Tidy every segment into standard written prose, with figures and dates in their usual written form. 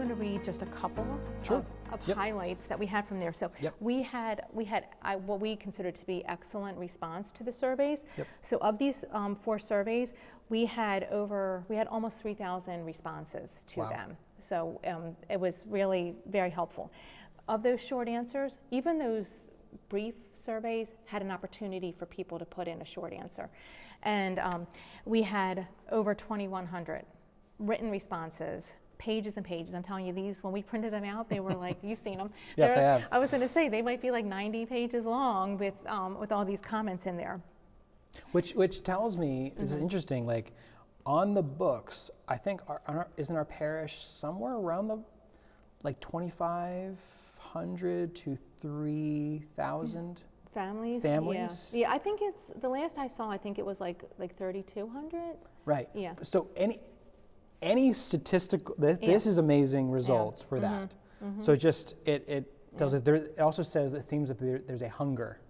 going to read just a couple Sure. of highlights that we had from there. So we had what we considered to be excellent response to the surveys. So of these 4 surveys, we had almost 3,000 responses to them. So it was really very helpful. Of those short answers, even those brief surveys had an opportunity for people to put in a short answer. And we had over 2,100 written responses, pages and pages. I'm telling you, these, when we printed them out, they were like, you've seen them. Yes, I have. I was going to say, they might be like 90 pages long with all these comments in there. Which tells me, this is interesting, like on the books, I think, isn't our parish somewhere around the, like 2,500 to 3,000? Families? Yeah, I think it's, the last I saw, I think it was like 3,200. Right. Yeah. So any statistical, this is amazing results for that. So just, it tells it, it also says, it seems that there's a hunger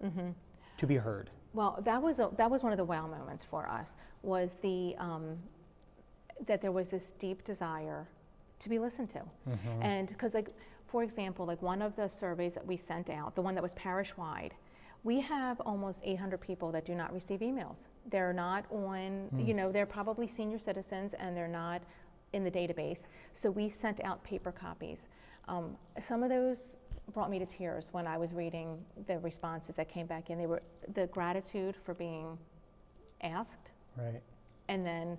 to be heard. Well, that was one of the wow moments for us, was that there was this deep desire to be listened to. And because, like, for example, like one of the surveys that we sent out, the one that was parish-wide, we have almost 800 people that do not receive emails. They're not on, they're probably senior citizens and they're not in the database. So we sent out paper copies. Some of those brought me to tears when I was reading the responses that came back in. They were the gratitude for being asked. Right. And then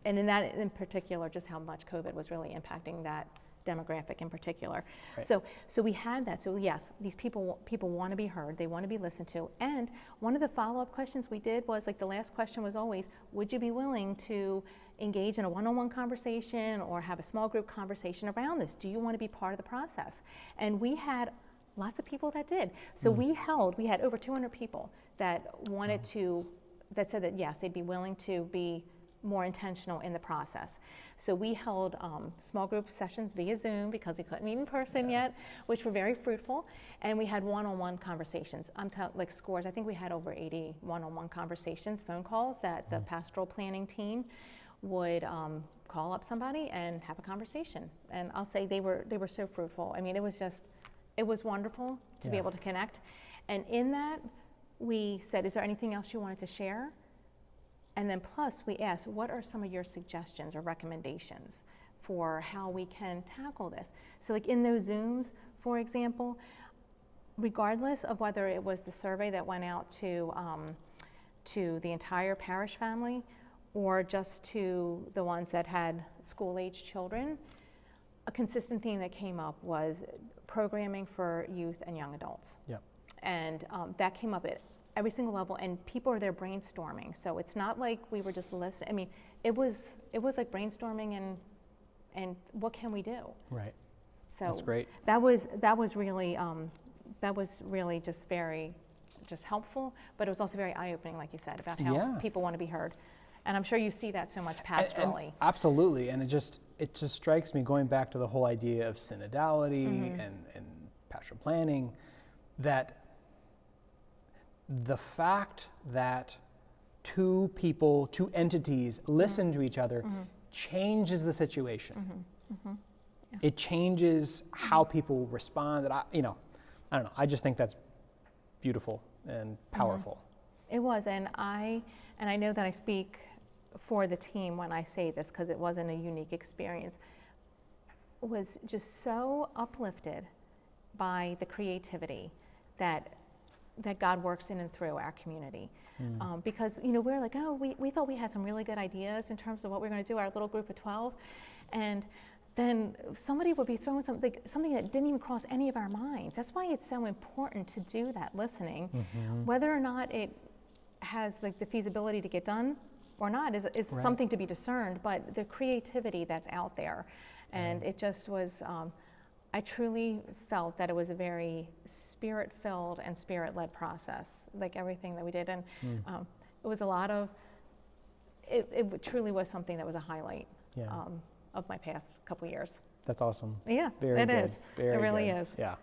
and in that in particular, just how much COVID was really impacting that demographic in particular. Right. So we had that. So yes, these people want to be heard. They want to be listened to. And one of the follow-up questions we did was, like, the last question was always, would you be willing to engage in a one-on-one conversation or have a small group conversation around this? Do you want to be part of the process? And we had lots of people that did. So we had over 200 people that wanted that said that yes, they'd be willing to be more intentional in the process. So we held small group sessions via Zoom because we couldn't meet in person yet, which were very fruitful. And we had one-on-one conversations. Like scores, I think we had over 80 one-on-one conversations, phone calls that the pastoral planning team would call up somebody and have a conversation. And I'll say they were so fruitful. I mean, it was wonderful to be able to connect. And in that, we said, is there anything else you wanted to share? And then plus we asked, what are some of your suggestions or recommendations for how we can tackle this? So like in those Zooms, for example, regardless of whether it was the survey that went out to the entire parish family or just to the ones that had school-age children, a consistent theme that came up was programming for youth and young adults. Yep. And that came up at every single level, and people are there brainstorming. So it's not like we were just listening. I mean, it was like brainstorming and what can we do? Right. So that's great. That was really just very helpful, but it was also very eye-opening, like you said, about how people want to be heard. And I'm sure you see that so much pastorally. And absolutely, and it just strikes me, going back to the whole idea of synodality and pastoral planning, that the fact that two entities listen to each other changes the situation. It changes how people respond. And I don't know. I just think that's beautiful and powerful. It was, and I know that I speak for the team when I say this, because it wasn't a unique experience. Was just so uplifted by the creativity that God works in and through our community. Because, we're like, oh, we thought we had some really good ideas in terms of what we're going to do, our little group of 12. And then somebody would be throwing something that didn't even cross any of our minds. That's why it's so important to do that listening. Whether or not it has like the feasibility to get done or not is right. Something to be discerned, but the creativity that's out there. And it just was, I truly felt that it was a very spirit-filled and spirit-led process, like everything that we did. And it was a lot of, it truly was something that was a highlight of my past couple years. That's awesome. Yeah, it is. It really is. Yeah.